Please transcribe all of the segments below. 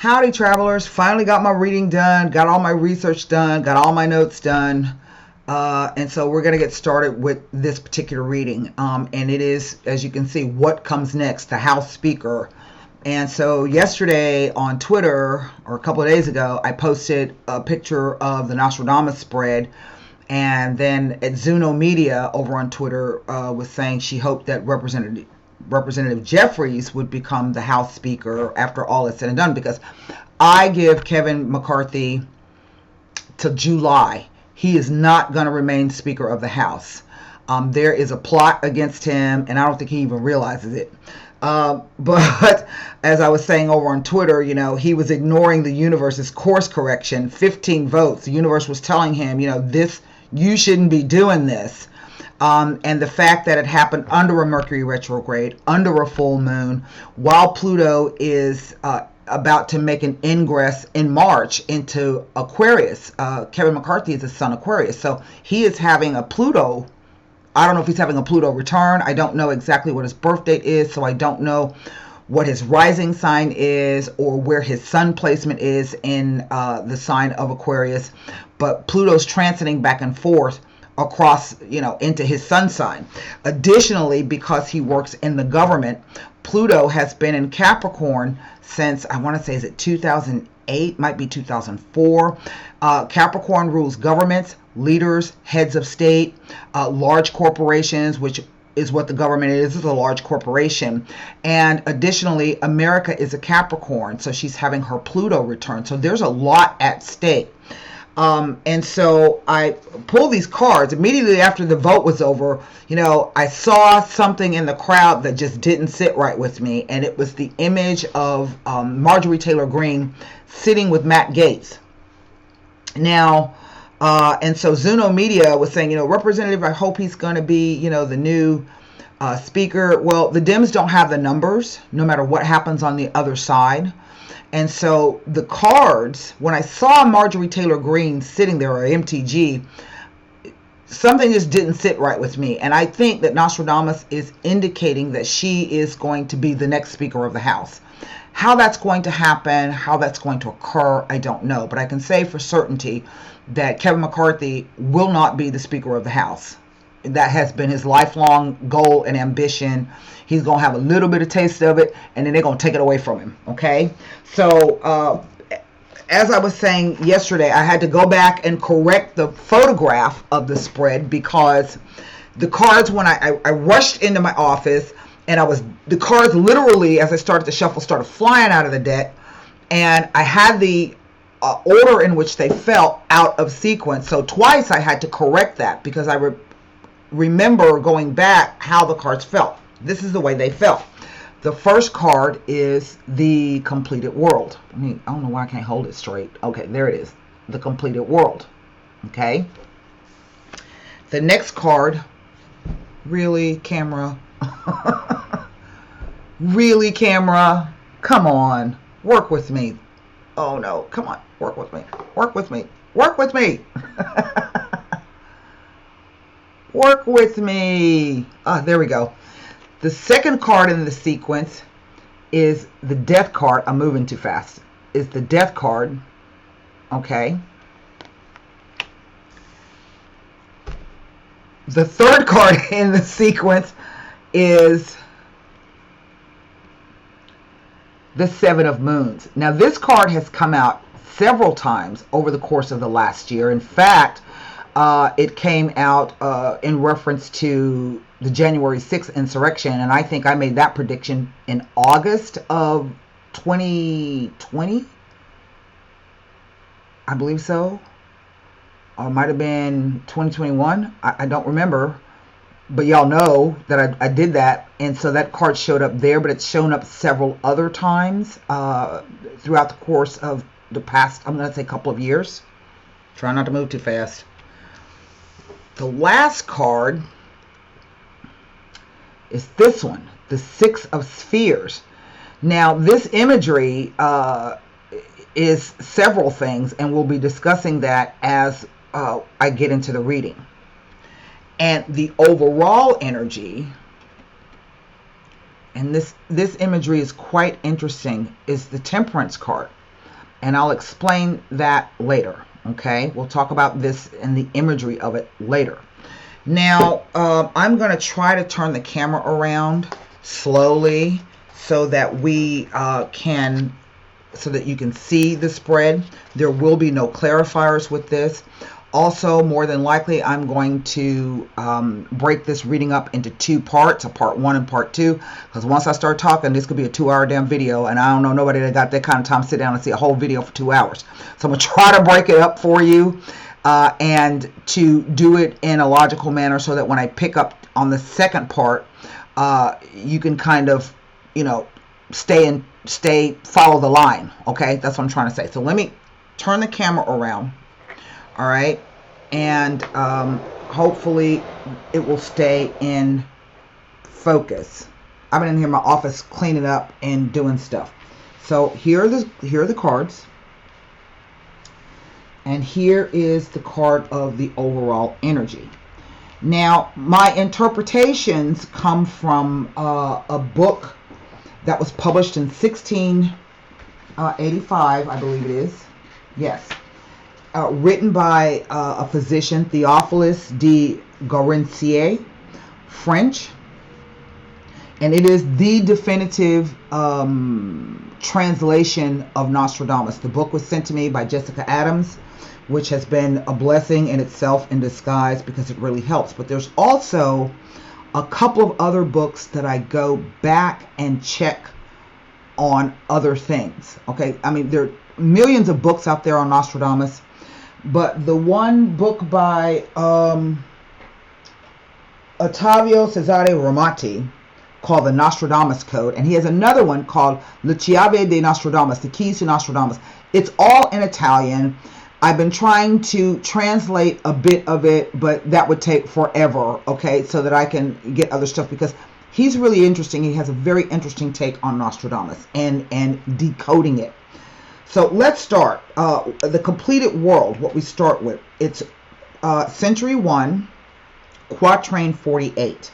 Howdy, travelers. Finally got my reading done, got all my research done, got all my notes done. And so we're going to get started with this particular reading. And it is, as you can see, what comes next, the House Speaker. And so yesterday on Twitter, or a couple of days ago, I posted a picture of the Nostradamus spread. And then at Zuno Media over on Twitter was saying she hoped that Representative Jeffries would become the House Speaker after all is said and done, because I give Kevin McCarthy till July. He is not going to remain Speaker of the House. There is a plot against him, and I don't think he even realizes it. But as I was saying over on Twitter, you know, he was ignoring the universe's course correction, 15 votes. The universe was telling him, you know, you shouldn't be doing this. And the fact that it happened under a Mercury retrograde, under a full moon, while Pluto is about to make an ingress in March into Aquarius. Kevin McCarthy is a sun Aquarius. So he is having a Pluto. I don't know if he's having a Pluto return. I don't know exactly what his birth date is. So I don't know what his rising sign is or where his sun placement is in the sign of Aquarius. But Pluto's transiting back and forth across, you know, into his sun sign. Additionally, because he works in the government, Pluto has been in Capricorn since, I want to say, is it 2008? Might be 2004. Capricorn rules governments, leaders, heads of state, large corporations, which is what the government is a large corporation. And additionally, America is a Capricorn, so she's having her Pluto return. So there's a lot at stake. And so I pulled these cards immediately after the vote was over. You know, I saw something in the crowd that just didn't sit right with me. And it was the image of Marjorie Taylor Greene sitting with Matt Gaetz. Now, and so Zuno Media was saying, you know, Representative, I hope he's going to be, you know, the new speaker. Well, the Dems don't have the numbers, no matter what happens on the other side. And so the cards, when I saw Marjorie Taylor Greene sitting there, or MTG, something just didn't sit right with me. And I think that Nostradamus is indicating that she is going to be the next Speaker of the House. How that's going to happen, how that's going to occur, I don't know. But I can say for certainty that Kevin McCarthy will not be the Speaker of the House. That has been his lifelong goal and ambition. He's going to have a little bit of taste of it, and then they're going to take it away from him, okay? So, as I was saying yesterday, I had to go back and correct the photograph of the spread, because the cards, when I rushed into my office, and the cards literally, as I started to shuffle, started flying out of the deck, and I had the order in which they fell out of sequence. So twice I had to correct that, because I remember going back how the cards felt. This is the way they felt. The first card is the completed world. I don't know why I can't hold it straight. Okay, there it is. The completed world. Okay. The next card, really, camera? Really, camera? Come on. Work with me. Oh, no. Come on. Work with me. Work with me. Work with me. Work with me. There we go. The second card in the sequence is the death card. I'm moving too fast. Is the death card. Okay. The third card in the sequence is the Seven of Moons. Now, this card has come out several times over the course of the last year. In fact, it came out in reference to the January 6th insurrection, and I think I made that prediction in August of 2020. I believe so. Or it might have been 2021. I don't remember. But y'all know that I did that, and so that card showed up there, but it's shown up several other times throughout the course of the past, I'm going to say, couple of years. Try not to move too fast. The last card is this one, the Six of Spheres. Now, this imagery is several things, and we'll be discussing that as I get into the reading. And the overall energy, and this imagery is quite interesting, is the Temperance card. And I'll explain that later. Okay, we'll talk about this and the imagery of it later. Now, I'm going to try to turn the camera around slowly so that we so that you can see the spread. There will be no clarifiers with this. Also, more than likely, I'm going to break this reading up into two parts, a part 1 and part 2, because once I start talking, this could be a 2-hour damn video, and I don't know nobody that got that kind of time to sit down and see a whole video for 2 hours. So I'm going to try to break it up for you and to do it in a logical manner so that when I pick up on the second part, you can kind of, follow the line. Okay, that's what I'm trying to say. So let me turn the camera around. All right, and hopefully it will stay in focus. I've been in here in my office cleaning up and doing stuff. So here are the cards, and here is the card of the overall energy. Now, my interpretations come from a book that was published in 1685, I believe it is. Yes. Written by a physician, Theophilus de Gaurincier, French, and it is the definitive translation of Nostradamus. The book was sent to me by Jessica Adams, which has been a blessing in itself in disguise because it really helps. But there's also a couple of other books that I go back and check on other things. Okay, I mean, there are millions of books out there on Nostradamus. But the one book by Ottavio Cesare Romati called the Nostradamus Code, and he has another one called Le Chiave de Nostradamus, the Keys to Nostradamus. It's all in Italian. I've been trying to translate a bit of it, but that would take forever, okay, so that I can get other stuff, because he's really interesting. He has a very interesting take on Nostradamus and decoding it. So let's start. The completed world, what we start with. It's Century 1, Quatrain 48.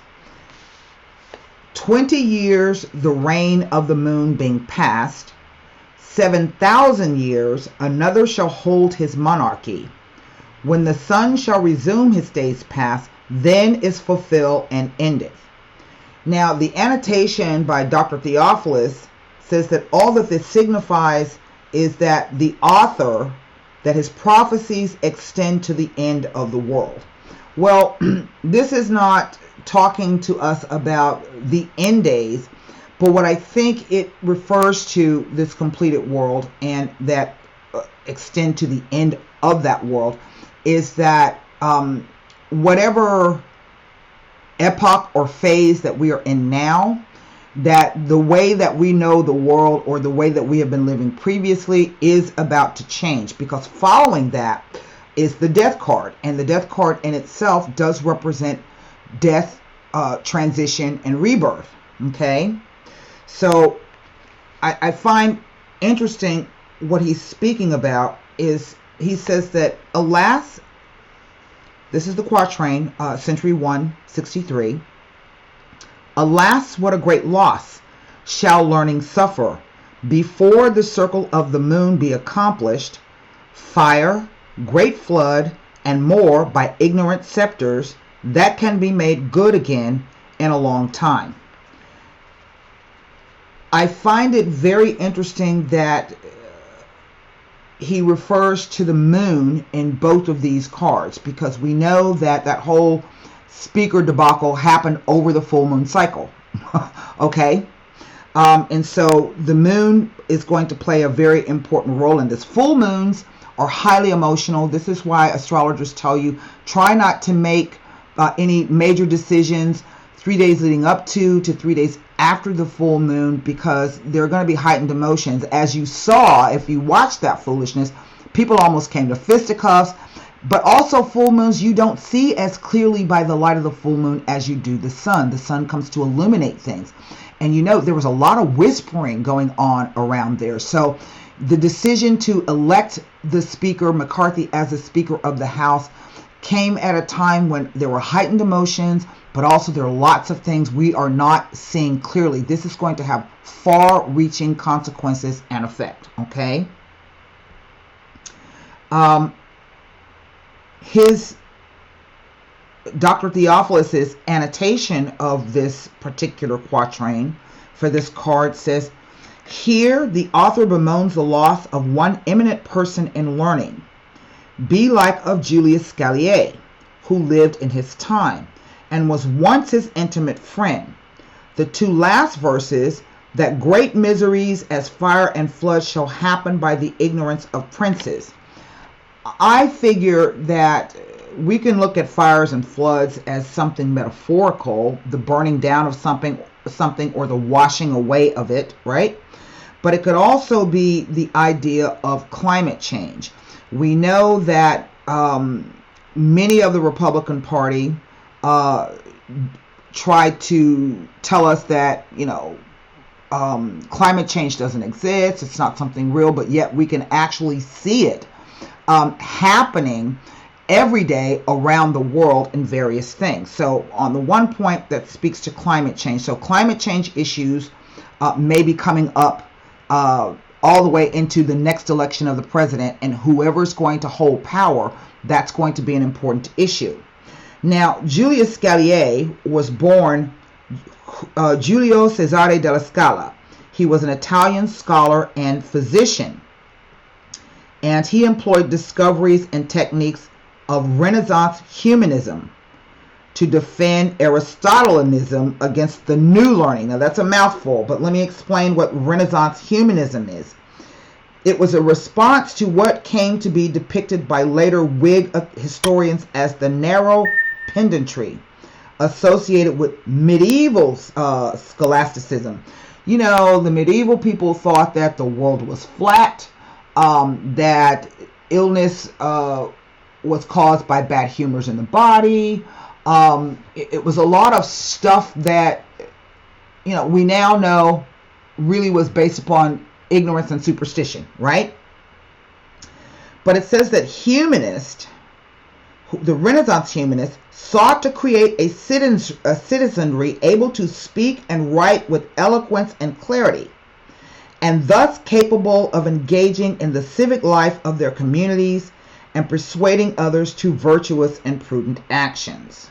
20 years the reign of the moon being past, 7,000 years another shall hold his monarchy. When the sun shall resume his days past, then is fulfilled and endeth. Now, the annotation by Dr. Theophilus says that all that this signifies is that the author, that his prophecies extend to the end of the world. Well, this is not talking to us about the end days, but what I think it refers to, this completed world, and that extend to the end of that world, is that whatever epoch or phase that we are in now, that the way that we know the world, or the way that we have been living previously, is about to change, because following that is the death card, and the death card in itself does represent death, transition, and rebirth. Okay, so I find interesting what he's speaking about is he says that, alas, this is the quatrain, Century 163. Alas, what a great loss shall learning suffer before the circle of the moon be accomplished, fire, great flood, and more by ignorant scepters that can be made good again in a long time. I find it very interesting that he refers to the moon in both of these cards, because we know that that whole speaker debacle happened over the full moon cycle. Okay, and so the moon is going to play a very important role in this. Full moons are highly emotional. This is why astrologers tell you, try not to make any major decisions 3 days leading up to 3 days after the full moon, because there are going to be heightened emotions. As you saw, if you watched that foolishness, people almost came to fisticuffs. But also, full moons you don't see as clearly by the light of the full moon as you do the sun. The sun comes to illuminate things. And you know, there was a lot of whispering going on around there. So the decision to elect the speaker, McCarthy, as the Speaker of the House came at a time when there were heightened emotions, but also there are lots of things we are not seeing clearly. This is going to have far-reaching consequences and effect, okay? Um, his Dr. Theophilus's annotation of this particular quatrain for this card says, "Here the author bemoans the loss of one eminent person in learning, be like of Julius Scaliger, who lived in his time, and was once his intimate friend. The two last verses, that great miseries as fire and flood shall happen by the ignorance of princes." I figure that we can look at fires and floods as something metaphorical, the burning down of something or the washing away of it, right? But it could also be the idea of climate change. We know that many of the Republican Party tried to tell us that, climate change doesn't exist, it's not something real, but yet we can actually see it happening every day around the world in various things. So on the one point that speaks to climate change, so climate change issues may be coming up all the way into the next election of the president, and whoever's going to hold power, that's going to be an important issue. Now, Julius Scaliger was born Giulio Cesare della Scala. He was an Italian scholar and physician, and he employed discoveries and techniques of Renaissance humanism to defend Aristotelianism against the new learning. Now that's a mouthful, but let me explain what Renaissance humanism is. It was a response to what came to be depicted by later Whig historians as the narrow pedantry associated with medieval scholasticism. The medieval people thought that the world was flat, that illness was caused by bad humors in the body. It was a lot of stuff that, we now know really was based upon ignorance and superstition, right? But it says that humanists, the Renaissance humanists, sought to create a citizenry able to speak and write with eloquence and clarity, and thus capable of engaging in the civic life of their communities and persuading others to virtuous and prudent actions.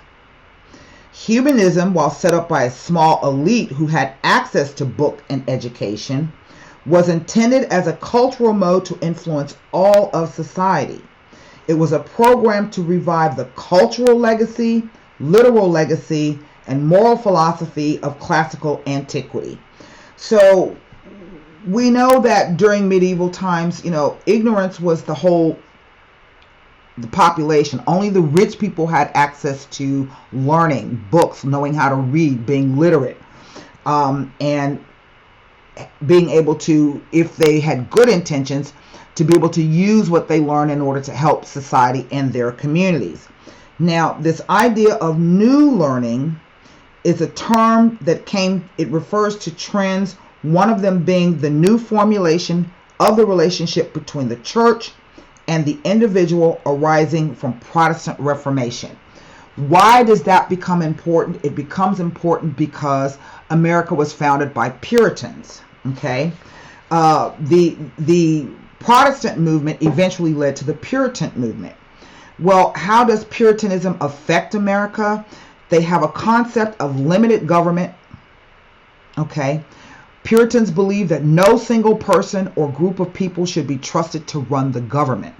Humanism, while set up by a small elite who had access to book and education, was intended as a cultural mode to influence all of society. It was a program to revive the cultural legacy, literal legacy, and moral philosophy of classical antiquity. So we know that during medieval times, ignorance was the population. Only the rich people had access to learning, books, knowing how to read, being literate, and being able to, if they had good intentions, to be able to use what they learn in order to help society and their communities. Now, this idea of new learning is a term that it refers to trends, one of them being the new formulation of the relationship between the church and the individual arising from Protestant Reformation. Why does that become important? It becomes important because America was founded by Puritans. Okay, the Protestant movement eventually led to the Puritan movement. Well, how does Puritanism affect America? They have a concept of limited government. Okay, Puritans believe that no single person or group of people should be trusted to run the government.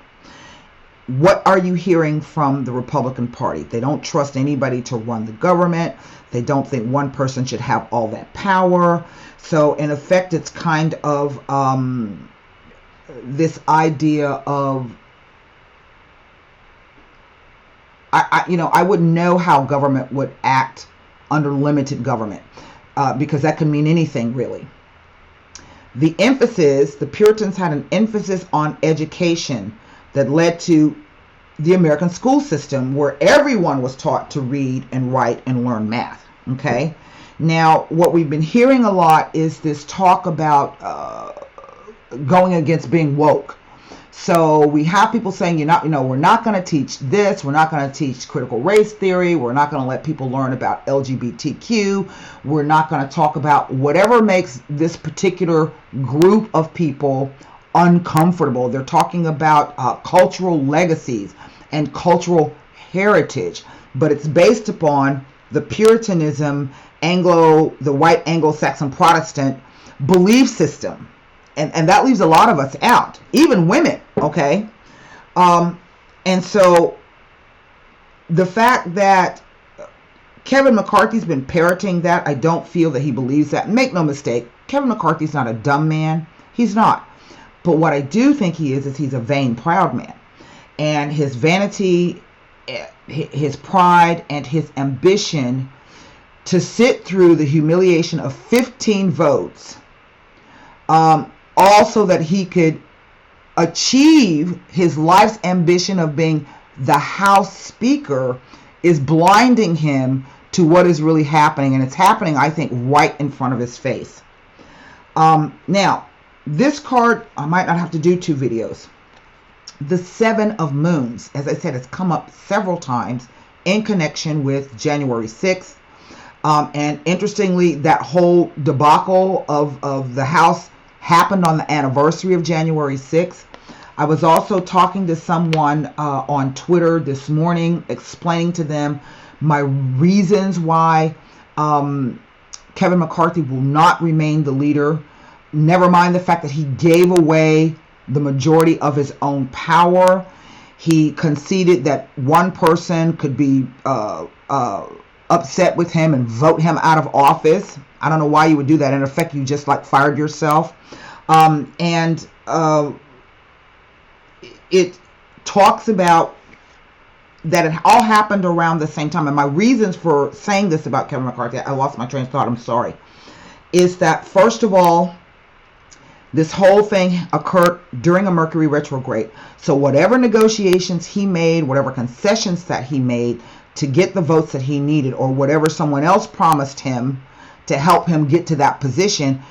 What are you hearing from the Republican Party? They don't trust anybody to run the government. They don't think one person should have all that power. So in effect, it's kind of this idea of, I wouldn't know how government would act under limited government, because that could mean anything really. The Puritans had an emphasis on education that led to the American school system, where everyone was taught to read and write and learn math. Okay. Now, what we've been hearing a lot is this talk about going against being woke. So we have people saying, we're not going to teach this. We're not going to teach critical race theory. We're not going to let people learn about LGBTQ. We're not going to talk about whatever makes this particular group of people uncomfortable. They're talking about cultural legacies and cultural heritage, but it's based upon the Puritanism, the white Anglo-Saxon Protestant belief system. And that leaves a lot of us out, even women, okay? And so the fact that Kevin McCarthy's been parroting that, I don't feel that he believes that. Make no mistake, Kevin McCarthy's not a dumb man. He's not. But what I do think he is he's a vain, proud man. And his vanity, his pride, and his ambition to sit through the humiliation of 15 votes, also that he could achieve his life's ambition of being the House Speaker, is blinding him to what is really happening. And it's happening, I think, right in front of his face. Now, this card, I might not have to do 2 videos. The 7 of Moons, as I said, has come up several times in connection with January 6th. And interestingly, that whole debacle of the House happened on the anniversary of January 6th. I was also talking to someone on Twitter this morning, explaining to them my reasons why Kevin McCarthy will not remain the leader. Never mind the fact that he gave away the majority of his own power. He conceded that one person could be upset with him and vote him out of office. I don't know why you would do that. In effect, you just like fired yourself. It talks about that it all happened around the same time. And my reasons for saying this about Kevin McCarthy, I lost my train of thought, I'm sorry, is that, first of all, this whole thing occurred during a Mercury retrograde. So whatever negotiations he made, whatever concessions that he made to get the votes that he needed, or whatever someone else promised him to help him get to that position,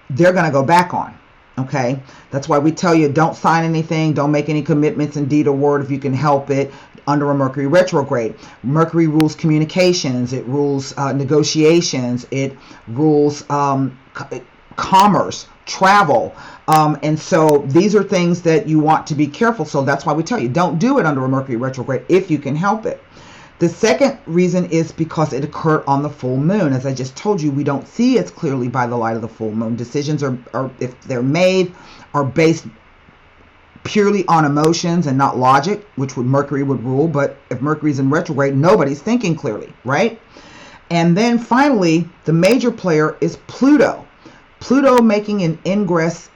they're going to go back on. Okay, that's why we tell you, don't sign anything, don't make any commitments in deed or word if you can help it under a Mercury retrograde. Mercury rules communications, it rules negotiations, it rules commerce, travel, and so these are things that you want to be careful. So that's why we tell you, don't do it under a Mercury retrograde if you can help it. The second reason is because it occurred on the full moon. As I just told you, we don't see as clearly by the light of the full moon. Decisions are if they're made, are based purely on emotions and not logic, which Mercury would rule. But if Mercury's in retrograde, nobody's thinking clearly, right? And then finally, the major player is Pluto. Pluto making an ingress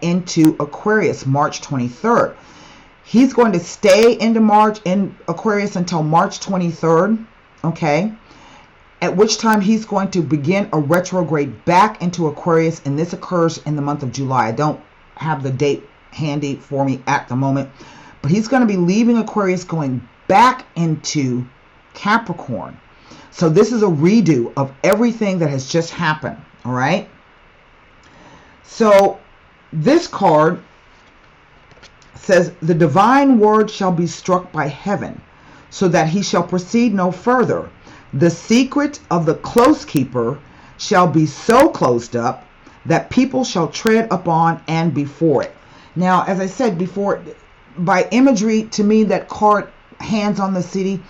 into Aquarius March 23rd. He's going to stay in Aquarius until March 23rd, okay? At which time he's going to begin a retrograde back into Aquarius, and this occurs in the month of July. I don't have the date handy for me at the moment, but he's going to be leaving Aquarius, going back into Capricorn. So this is a redo of everything that has just happened, all right? So this card says, the divine word shall be struck by heaven, so that he shall proceed no further. The secret of the close keeper shall be so closed up that people shall tread upon and before it. Now, as I said before, by imagery, to me, that card, hands on the city,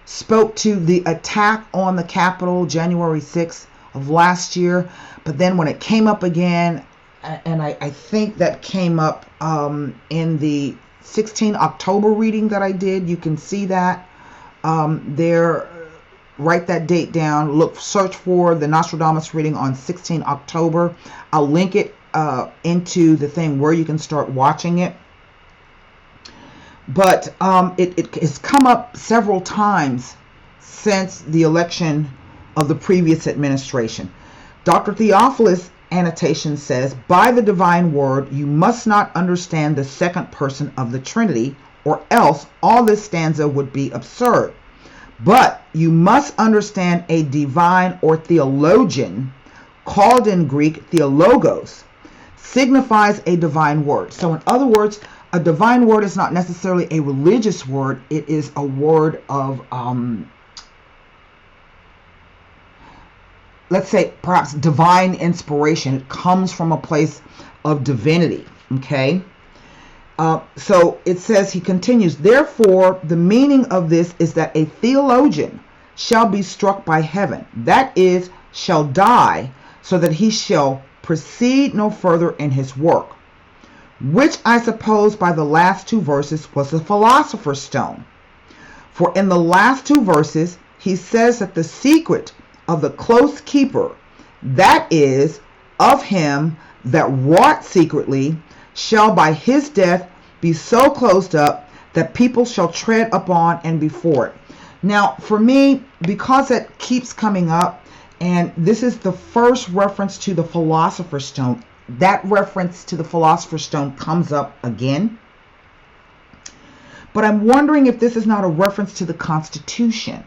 spoke to the attack on the Capitol January 6th of last year. But then when it came up again, and I think that came up in the 16 October reading that I did. You can see that there. Write that date down. Search for the Nostradamus reading on 16 October. I'll link it into the thing where you can start watching it. But it has come up several times since the election of the previous administration. Dr. Theophilus' annotation says, by the divine word, you must not understand the second person of the Trinity, or else all this stanza would be absurd. But you must understand a divine or theologian, called in Greek theologos, signifies a divine word. So in other words, a divine word is not necessarily a religious word. It is a word of let's say perhaps divine inspiration. It comes from a place of divinity. Okay. So it says, he continues, therefore, the meaning of this is that a theologian shall be struck by heaven, that is, shall die, so that he shall proceed no further in his work, which I suppose by the last two verses was the philosopher's stone. For in the last two verses, he says that the secret of the close keeper, that is, of him that wrought secretly, shall by his death be so closed up that people shall tread upon and before it. Now, for me, because that keeps coming up, and this is the first reference to the philosopher's stone, that reference to the philosopher's stone comes up again. But I'm wondering if this is not a reference to the Constitution,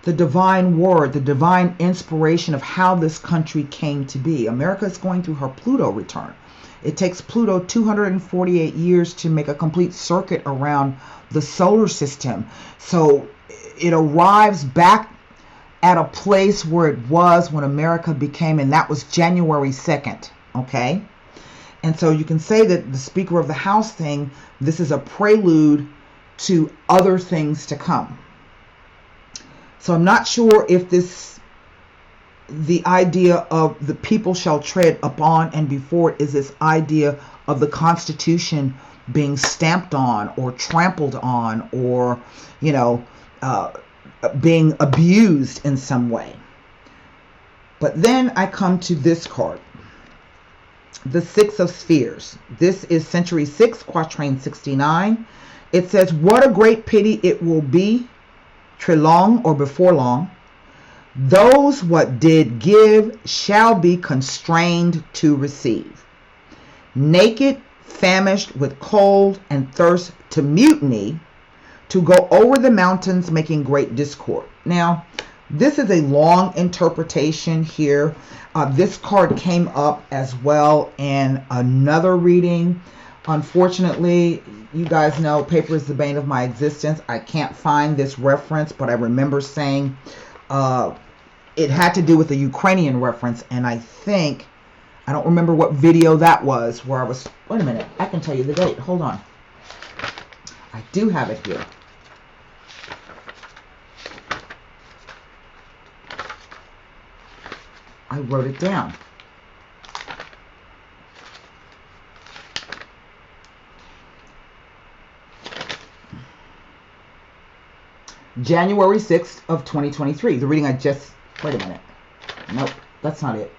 the divine word, the divine inspiration of how this country came to be. America is going through her Pluto return. It takes Pluto 248 years to make a complete circuit around the solar system. So it arrives back at a place where it was when America became, and that was January 2nd, okay? And so you can say that the Speaker of the House thing, this is a prelude to other things to come. So I'm not sure if the idea of the people shall tread upon and before it is this idea of the Constitution being stamped on or trampled on or, being abused in some way. But then I come to this card, the Six of Spheres. This is Century 6, Quatrain 69. It says, what a great pity it will be, trelong or before long, those what did give shall be constrained to receive. Naked, famished with cold and thirst to mutiny, to go over the mountains making great discord. Now, this is a long interpretation here. This card came up as well in another reading. Unfortunately, you guys know paper is the bane of my existence. I can't find this reference, but I remember saying it had to do with a Ukrainian reference, and I don't remember what video that was, where I was, wait a minute, I can tell you the date, hold on. I do have it here. I wrote it down. January 6th of 2023. The reading I just, wait a minute. Nope, that's not it.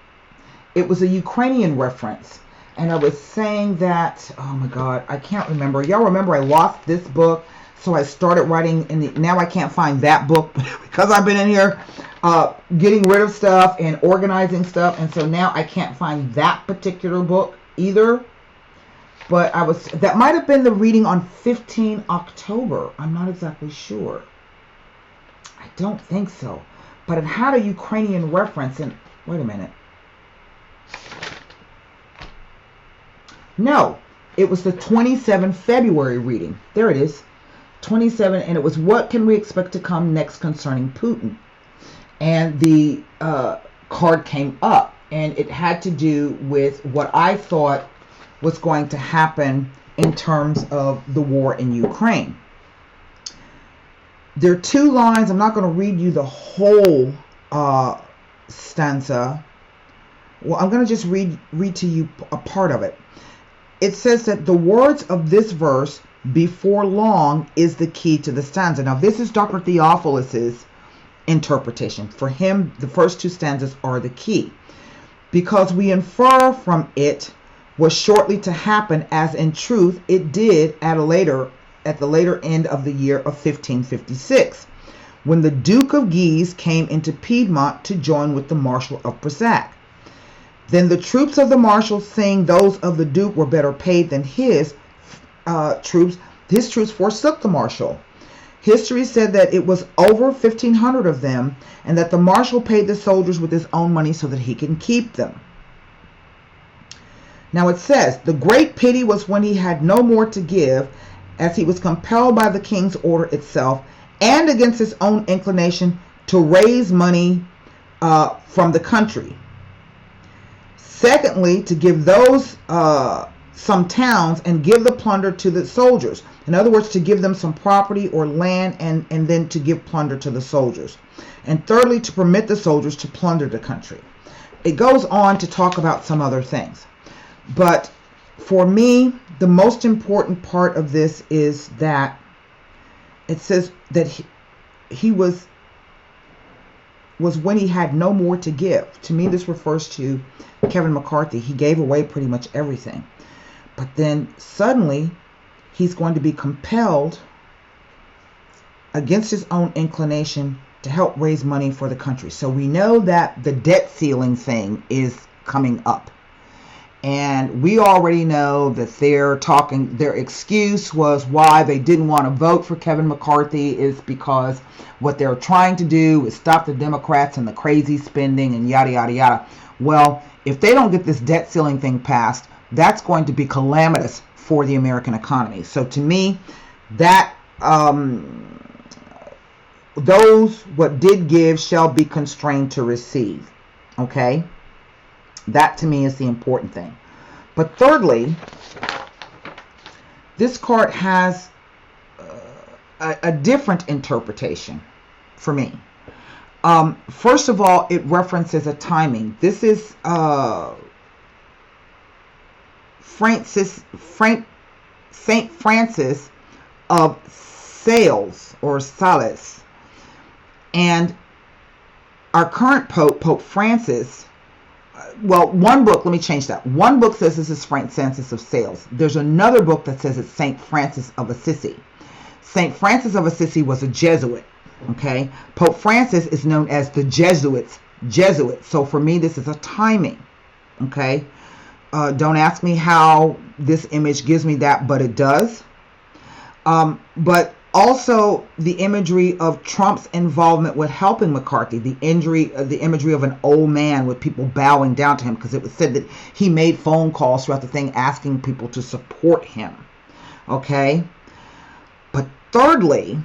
It was a Ukrainian reference. And I was saying that, oh my God, I can't remember. Y'all remember I lost this book. So I started writing now I can't find that book because I've been in here getting rid of stuff and organizing stuff. And so now I can't find that particular book either. But that might have been the reading on 15 October. I'm not exactly sure. I don't think so. But it had a Ukrainian reference. And wait a minute. No, it was the 27 February reading. There it is. 27, and it was what can we expect to come next concerning Putin. And the card came up, and it had to do with what I thought was going to happen in terms of the war in Ukraine. There are two lines. I'm not going to read you the whole stanza. Well, I'm going to just read to you a part of it. It says that the words of this verse, before long, is the key to the stanza. Now, this is Dr. Theophilus's interpretation. For him, the first two stanzas are the key, because we infer from it was shortly to happen, as in truth it did at the later end of the year of 1556, when the Duke of Guise came into Piedmont to join with the Marshal of Brissac. Then the troops of the Marshal, seeing those of the Duke were better paid than his troops forsook the Marshal. History said that it was over 1,500 of them, and that the Marshal paid the soldiers with his own money so that he can keep them. Now it says, the great pity was when he had no more to give, as he was compelled by the king's order itself, and against his own inclination, to raise money from the country. Secondly, to give those some towns and give the plunder to the soldiers. In other words, to give them some property or land, and then to give plunder to the soldiers. And thirdly, to permit the soldiers to plunder the country. It goes on to talk about some other things. But for me, the most important part of this is that it says that he was when he had no more to give. To me, this refers to Kevin McCarthy. He gave away pretty much everything. But then suddenly, he's going to be compelled, against his own inclination, to help raise money for the country. So we know that the debt ceiling thing is coming up. And we already know that their excuse was why they didn't want to vote for Kevin McCarthy is because what they're trying to do is stop the Democrats and the crazy spending and yada, yada, yada. Well, if they don't get this debt ceiling thing passed, that's going to be calamitous for the American economy. So to me, that those what did give shall be constrained to receive. Okay? That to me is the important thing. But thirdly, this card has a different interpretation for me. First of all, it references a timing. This is Saint Francis of Sales or Sales. And our current Pope, Pope Francis, well, one book, let me change that. One book says this is Saint Francis of Sales. There's another book that says it's Saint Francis of Assisi. Saint Francis of Assisi was a Jesuit, okay? Pope Francis is known as the Jesuit. So for me, this is a timing, okay? Don't ask me how this image gives me that, but it does. But also the imagery of Trump's involvement with helping McCarthy, the imagery of an old man with people bowing down to him, because it was said that he made phone calls throughout the thing asking people to support him. Okay? But thirdly,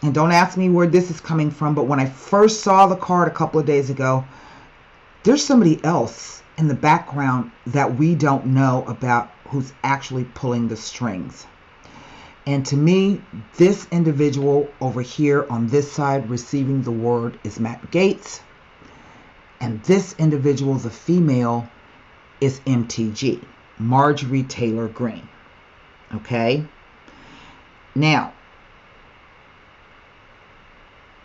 and don't ask me where this is coming from, but when I first saw the card a couple of days ago, there's somebody else in the background that we don't know about who's actually pulling the strings. And to me, this individual over here on this side receiving the word is Matt Gaetz. And this individual, the female, is MTG, Marjorie Taylor Greene. Okay? Now,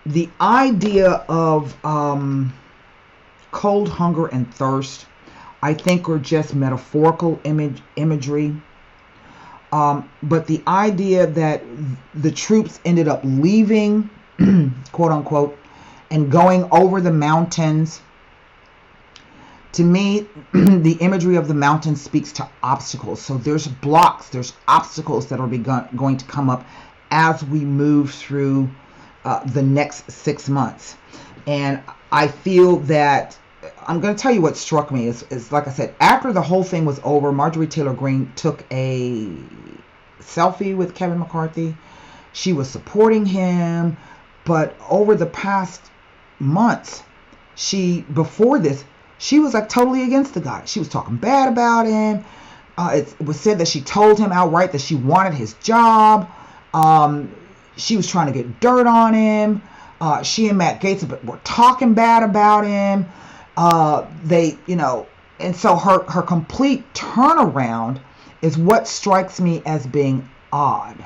the idea of cold, hunger, and thirst, I think are just metaphorical imagery. But the idea that the troops ended up leaving, quote unquote, and going over the mountains, to me, the imagery of the mountains speaks to obstacles. So there's blocks, there's obstacles that are going to come up as we move through the next 6 months. And I feel that I'm going to tell you what struck me is like I said, after the whole thing was over, Marjorie Taylor Greene took a selfie with Kevin McCarthy. She was supporting him, but over the past months, before this, she was like totally against the guy. She was talking bad about him. It was said that she told him outright that she wanted his job. She was trying to get dirt on him. She and Matt Gaetz were talking bad about him. And so her complete turnaround is what strikes me as being odd,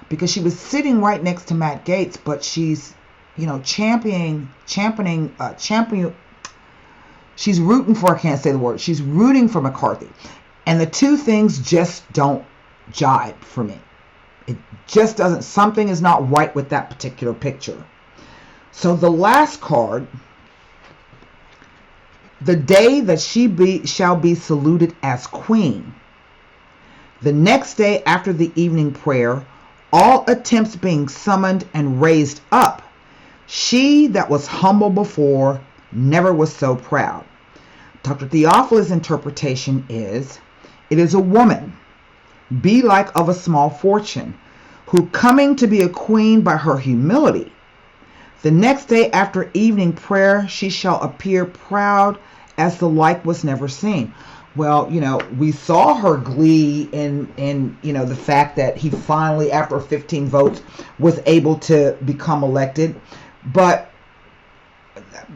because she was sitting right next to Matt Gaetz, but she's, championing, she's rooting for, I can't say the word, she's rooting for McCarthy. And the two things just don't jibe for me. It just doesn't, something is not right with that particular picture. So the last card, the day that she shall be saluted as queen. The next day after the evening prayer, all attempts being summoned and raised up, she that was humble before never was so proud. Dr. Theophila's interpretation is, it is a woman, belike of a small fortune, who coming to be a queen by her humility, the next day after evening prayer she shall appear proud as the like was never seen. Well, we saw her glee in the fact that he finally, after 15 votes, was able to become elected. But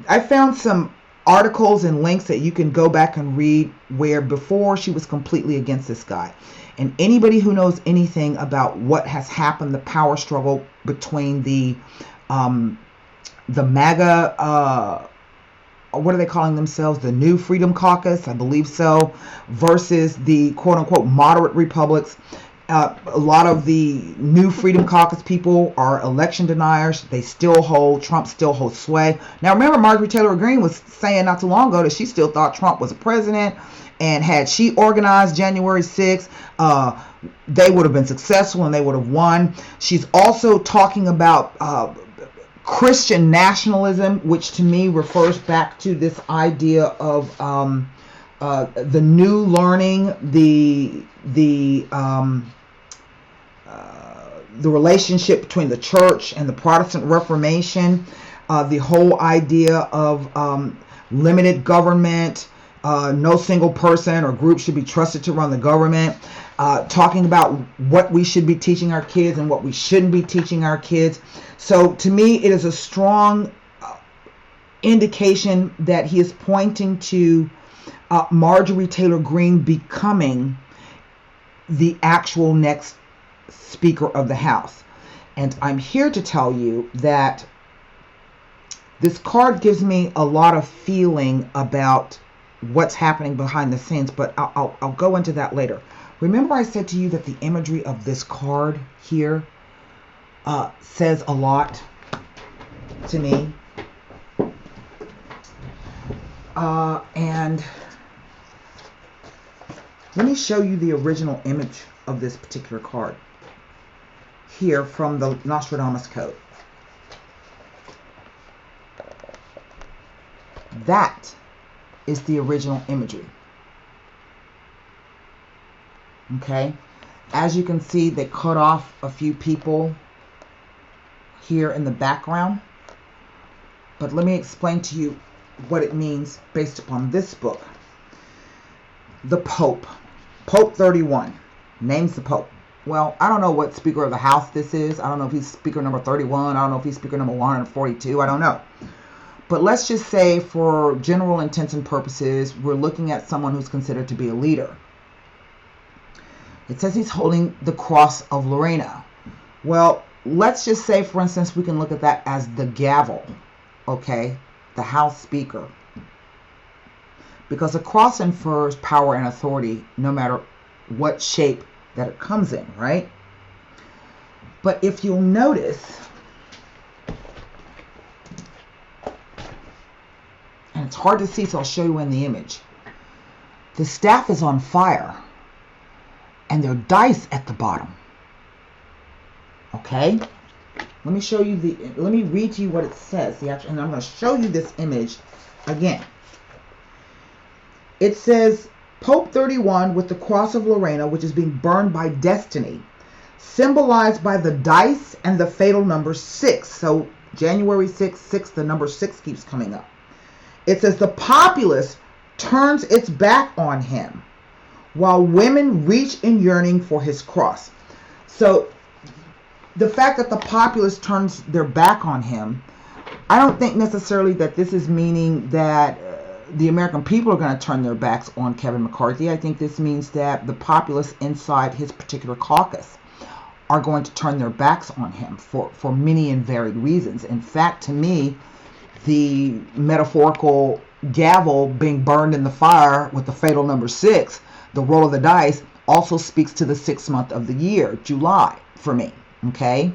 I found some articles and links that you can go back and read where before she was completely against this guy. And anybody who knows anything about what has happened, the power struggle between the MAGA, what are they calling themselves? The New Freedom Caucus, I believe so, versus the quote-unquote moderate republics. A lot of the New Freedom Caucus people are election deniers. They still Trump still holds sway. Now remember, Marjorie Taylor Greene was saying not too long ago that she still thought Trump was a president, and had she organized January 6th, they would have been successful and they would have won. She's also talking about Christian nationalism, which to me refers back to this idea of the new learning, the relationship between the church and the Protestant Reformation, the whole idea of limited government, no single person or group should be trusted to run the government, talking about what we should be teaching our kids and what we shouldn't be teaching our kids. So to me, it is a strong indication that he is pointing to Marjorie Taylor Greene becoming the actual next Speaker of the House. And I'm here to tell you that this card gives me a lot of feeling about what's happening behind the scenes, but I'll go into that later. Remember I said to you that the imagery of this card here says a lot to me. And let me show you the original image of this particular card here from the Nostradamus Code. That is the original imagery. Okay? As you can see, they cut off a few people here in the background. But let me explain to you what it means based upon this book. The Pope. Pope 31. Names the Pope. Well, I don't know what Speaker of the House this is. I don't know if he's Speaker number 31. I don't know if he's Speaker number 142. I don't know. But let's just say, for general intents and purposes, we're looking at someone who's considered to be a leader. It says he's holding the Cross of Lorena. Well, let's just say, for instance, we can look at that as the gavel, okay? The House Speaker. Because a cross infers power and authority no matter what shape that it comes in, right? But if you'll notice, and it's hard to see, so I'll show you in the image. The staff is on fire, and there are dice at the bottom. Okay? Let me show you let me read to you what it says. And I'm going to show you this image again. It says, Pope 31 with the Cross of Lorena, which is being burned by destiny, symbolized by the dice and the fatal number 6. So January 6th, the number 6 keeps coming up. It says the populace turns its back on him while women reach in yearning for his cross. So the fact that the populace turns their back on him, I don't think necessarily that this is meaning that the American people are going to turn their backs on Kevin McCarthy. I think this means that the populace inside his particular caucus are going to turn their backs on him for many and varied reasons. In fact, to me, the metaphorical gavel being burned in the fire with the fatal number 6, the roll of the dice, also speaks to the 6th month of the year, July, for me. Okay?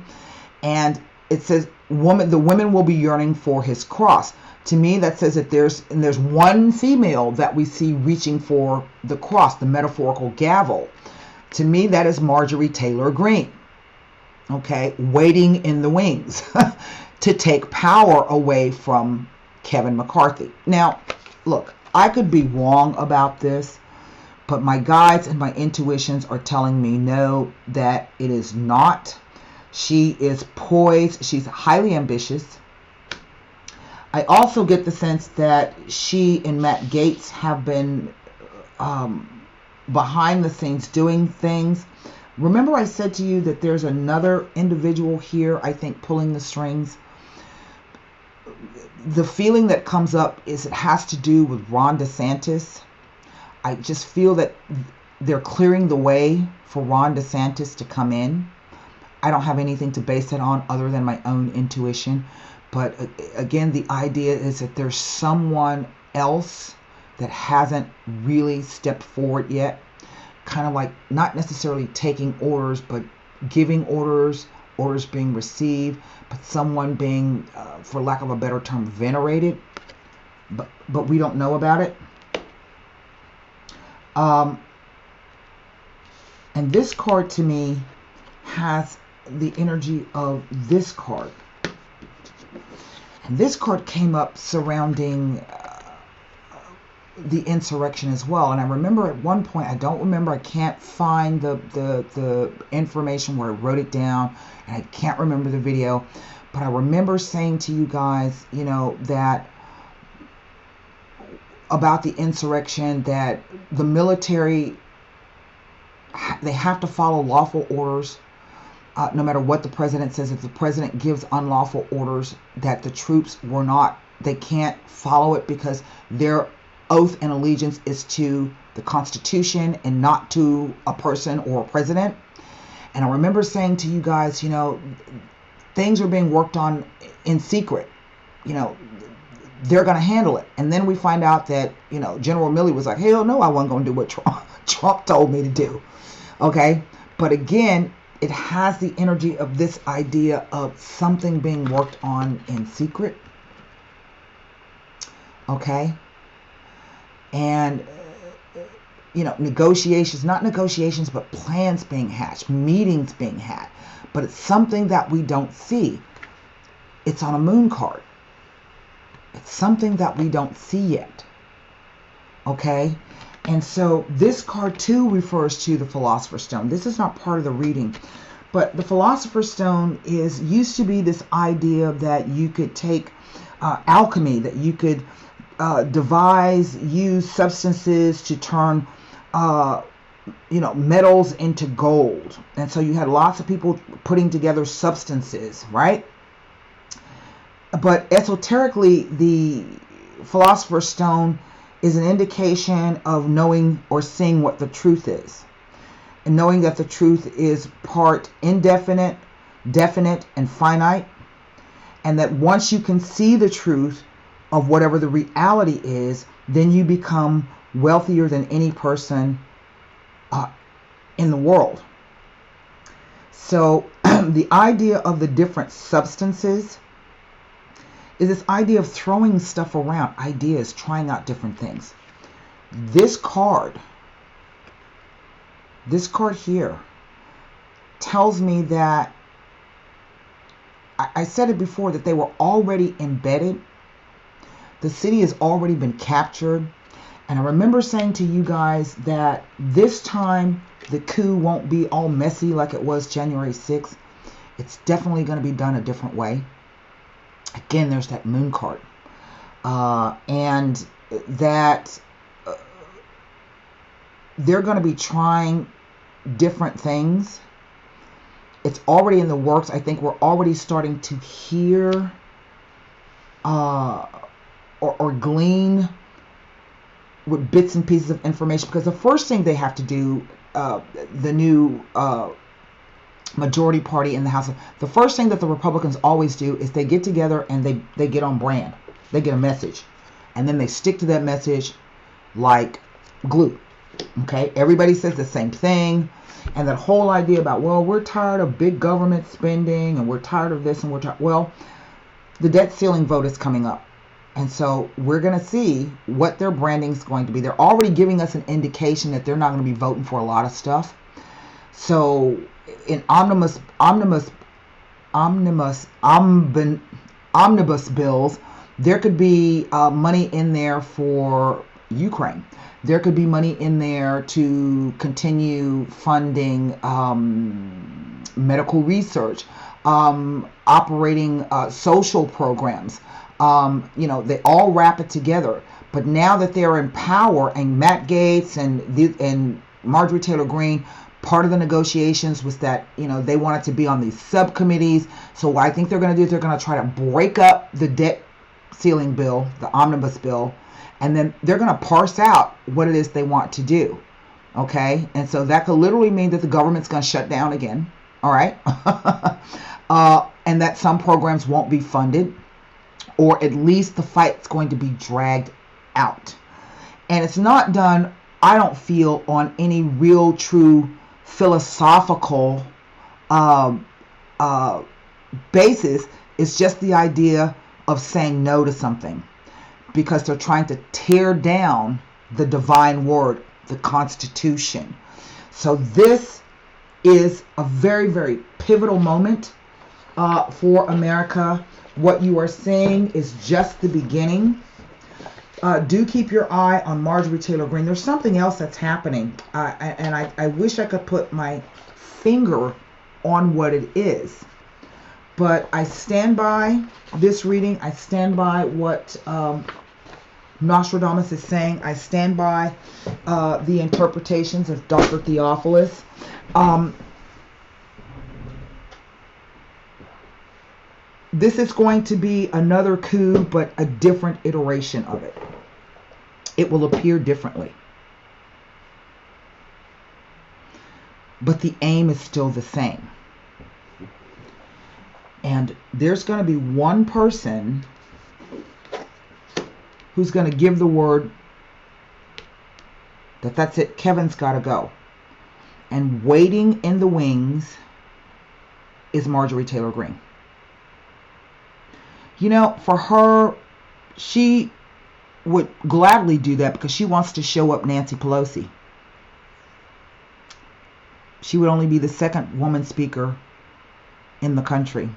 And it says the women will be yearning for his cross. To me, that says that there's one female that we see reaching for the cross, the metaphorical gavel. To me, that is Marjorie Taylor Greene. Okay? Waiting in the wings to take power away from Kevin McCarthy. Now, look, I could be wrong about this, but my guides and my intuitions are telling me no, that it is not. She is poised. She's highly ambitious. I also get the sense that she and Matt Gaetz have been behind the scenes doing things. Remember I said to you that there's another individual here, I think, pulling the strings. The feeling that comes up is it has to do with Ron DeSantis. I just feel that they're clearing the way for Ron DeSantis to come in. I don't have anything to base it on other than my own intuition. But again, the idea is that there's someone else that hasn't really stepped forward yet. Kind of like not necessarily taking orders, but giving orders, orders being received, but someone being, for lack of a better term, venerated. But we don't know about it. And this card to me has the energy of this card. And this card came up surrounding the insurrection as well. And I remember at one point, I don't remember, I can't find the information where I wrote it down, and I can't remember the video, but I remember saying to you guys, you know, that about the insurrection, that the military, they have to follow lawful orders. No matter what the president says, if the president gives unlawful orders, that the troops they can't follow it because their oath and allegiance is to the Constitution and not to a person or a president. And I remember saying to you guys, you know, things are being worked on in secret. You know, they're going to handle it. And then we find out that, you know, General Milley was like, hell no, I wasn't going to do what Trump told me to do. Okay. But again, it has the energy of this idea of something being worked on in secret. Okay. And, you know, negotiations, not negotiations, but plans being hatched, meetings being had. But it's something that we don't see. It's on a moon card. It's something that we don't see yet. Okay. And so this card too refers to the Philosopher's Stone. This is not part of the reading, but the Philosopher's Stone used to be this idea that you could take alchemy, that you could use substances to turn, you know, metals into gold. And so you had lots of people putting together substances, right? But esoterically, the Philosopher's Stone is an indication of knowing or seeing what the truth is. And knowing that the truth is part indefinite, definite, and finite. And that once you can see the truth of whatever the reality is, then you become wealthier than any person in the world. So the idea of the different substances is this idea of throwing stuff around, ideas, trying out different things. This card here tells me that, I said it before, that they were already embedded. The city has already been captured. And I remember saying to you guys that this time the coup won't be all messy like it was January 6th. It's definitely going to be done a different way. Again, there's that moon card. And that they're going to be trying different things. It's already in the works. I think we're already starting to hear or glean with bits and pieces of information. Because the first thing they have to do, the new majority party in the House, the first thing that the Republicans always do is they get together and they get on brand. They get a message. And then they stick to that message like glue. Okay? Everybody says the same thing. And that whole idea about, well, we're tired of big government spending and we're tired of this and we're tired. Well, the debt ceiling vote is coming up. And so we're going to see what their branding is going to be. They're already giving us an indication that they're not going to be voting for a lot of stuff. So in omnibus bills, there could be money in there for Ukraine. There could be money in there to continue funding medical research, operating social programs. They all wrap it together. But now that they're in power, and Matt Gaetz and Marjorie Taylor Greene, part of the negotiations was that, they wanted to be on these subcommittees. So what I think they're going to do is they're going to try to break up the debt ceiling bill, the omnibus bill, and then they're going to parse out what it is they want to do. Okay? And so that could literally mean that the government's going to shut down again. All right? And that some programs won't be funded, or at least the fight's going to be dragged out. And it's not done, I don't feel, on any real true philosophical basis. It's just the idea of saying no to something, because they're trying to tear down the divine word, the Constitution. So this is a very, very pivotal moment for America. What you are seeing is just the beginning. Do keep your eye on Marjorie Taylor Greene. There's something else that's happening, and I wish I could put my finger on what it is. But I stand by this reading. I stand by what Nostradamus is saying. I stand by the interpretations of Dr. Theophilus. This is going to be another coup, but a different iteration of it. It will appear differently. But the aim is still the same. And there's going to be one person who's going to give the word that that's it, Kevin's got to go. And waiting in the wings is Marjorie Taylor Greene. For her, she would gladly do that because she wants to show up Nancy Pelosi. She would only be the second woman speaker in the country.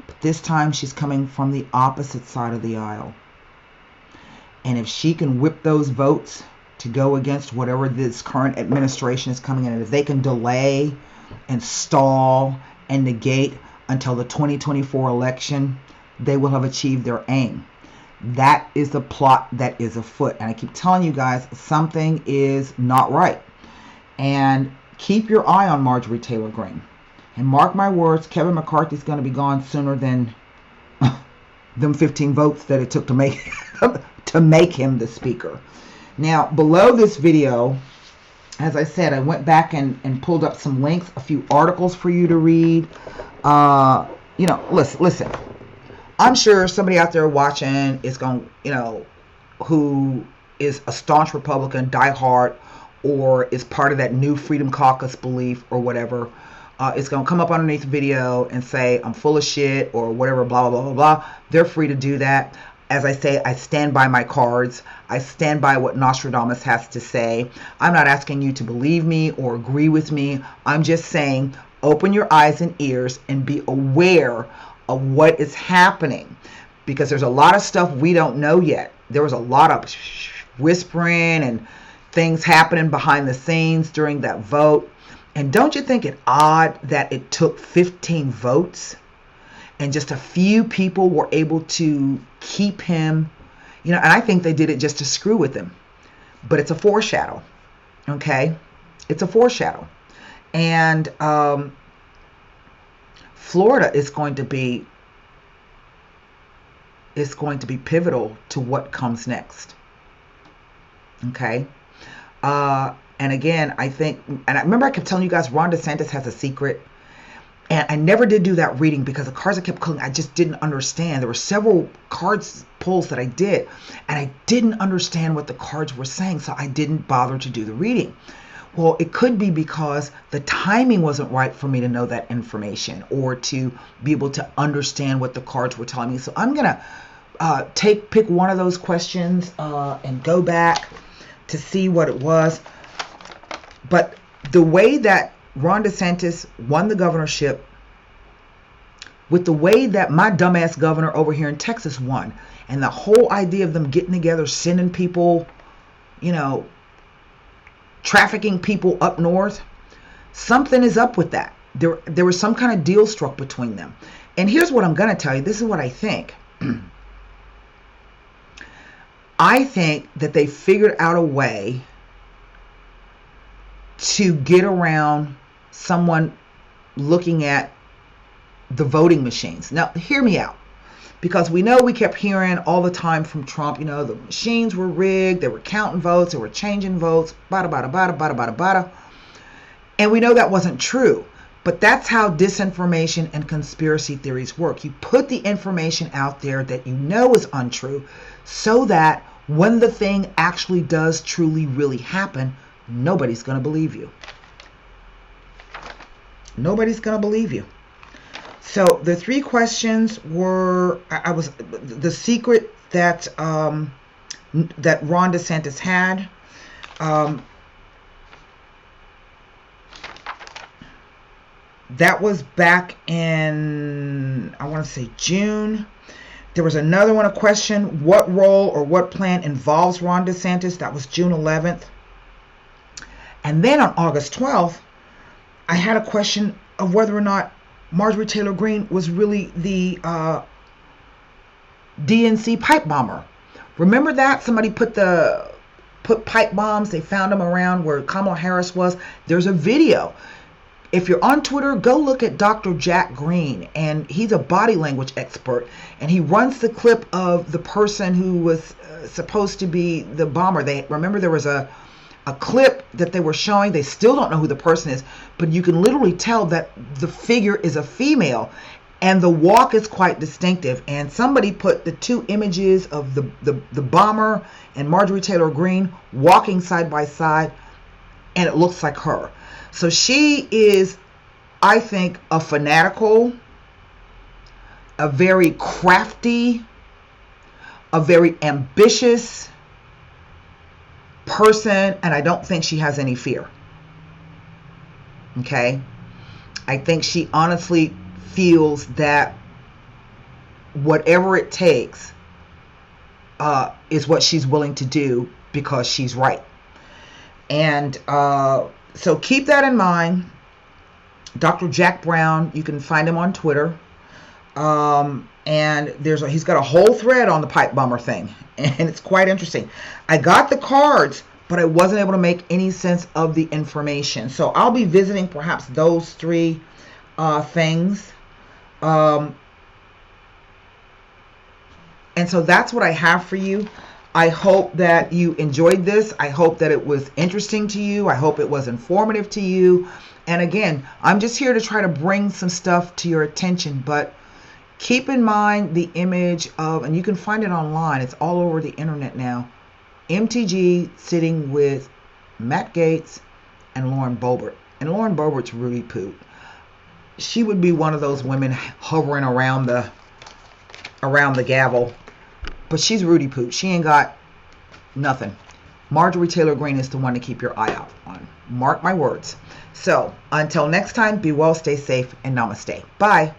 But this time she's coming from the opposite side of the aisle. And if she can whip those votes to go against whatever this current administration is coming in, and if they can delay and stall and negate until the 2024 election, they will have achieved their aim. That is the plot that is afoot. And I keep telling you guys, something is not right. And keep your eye on Marjorie Taylor Greene. And mark my words, Kevin McCarthy is going to be gone sooner than them 15 votes that it took to make him the speaker. Now, below this video, as I said, I went back and pulled up some links, a few articles for you to read. Listen. I'm sure somebody out there watching is going, who is a staunch Republican, diehard, or is part of that new Freedom Caucus belief or whatever, is going to come up underneath the video and say, I'm full of shit or whatever, blah, blah, blah, blah. They're free to do that. As I say, I stand by my cards. I stand by what Nostradamus has to say. I'm not asking you to believe me or agree with me. I'm just saying, open your eyes and ears and be aware of what is happening, because there's a lot of stuff we don't know yet. There was a lot of whispering and things happening behind the scenes during that vote. And don't you think it odd that it took 15 votes and just a few people were able to keep him, and I think they did it just to screw with him. But it's a foreshadow, okay? It's a foreshadow. And Florida is going to be pivotal to what comes next. Okay? And again, I think, and I remember I kept telling you guys Ron DeSantis has a secret. And I never did do that reading because the cards I kept pulling, I just didn't understand. There were several cards pulls that I did, and I didn't understand what the cards were saying, so I didn't bother to do the reading. Well, it could be because the timing wasn't right for me to know that information or to be able to understand what the cards were telling me. So I'm going to pick one of those questions and go back to see what it was. But the way that Ron DeSantis won the governorship, with the way that my dumbass governor over here in Texas won, and the whole idea of them getting together, sending people, trafficking people up north, something is up with that. There was some kind of deal struck between them. And here's what I'm going to tell you. This is what I think. I think that they figured out a way to get around someone looking at the voting machines. Now, hear me out. Because we know we kept hearing all the time from Trump, you know, the machines were rigged, they were counting votes, they were changing votes, bada, bada, bada, bada, bada, bada. And we know that wasn't true. But that's how disinformation and conspiracy theories work. You put the information out there that you know is untrue so that when the thing actually does truly, really happen, nobody's going to believe you. Nobody's going to believe you. So the 3 questions were, the secret that that Ron DeSantis had. That was back in, I want to say June. There was another one, a question, what role or what plan involves Ron DeSantis? That was June 11th. And then on August 12th, I had a question of whether or not Marjorie Taylor Greene was really the DNC pipe bomber. Remember that? Somebody put pipe bombs, they found them around where Kamala Harris was. There's a video. If you're on Twitter, go look at Dr. Jack Green, and he's a body language expert, and he runs the clip of the person who was supposed to be the bomber. Remember there was a clip that they were showing. They still don't know who the person is, but you can literally tell that the figure is a female, and the walk is quite distinctive. And somebody put the 2 images of the bomber and Marjorie Taylor Greene walking side by side, and it looks like her. So she is, I think, a fanatical, a very crafty, a very ambitious person, and I don't think she has any fear. Okay? I think she honestly feels that whatever it takes is what she's willing to do because she's right. And so keep that in mind. Dr. Jack Brown, you can find him on Twitter. And he's got a whole thread on the pipe bomber thing, and it's quite interesting. I got the cards, but I wasn't able to make any sense of the information. So I'll be visiting perhaps those 3 things. And so that's what I have for you. I hope that you enjoyed this. I hope that it was interesting to you. I hope it was informative to you. And again, I'm just here to try to bring some stuff to your attention, but keep in mind the image of, and you can find it online, it's all over the internet now, MTG sitting with Matt Gaetz and Lauren Boebert. And Lauren Boebert's Rudy Poot. She would be one of those women hovering around the gavel. But she's Rudy Poot. She ain't got nothing. Marjorie Taylor Greene is the one to keep your eye out on. Mark my words. So until next time, be well, stay safe, and namaste. Bye.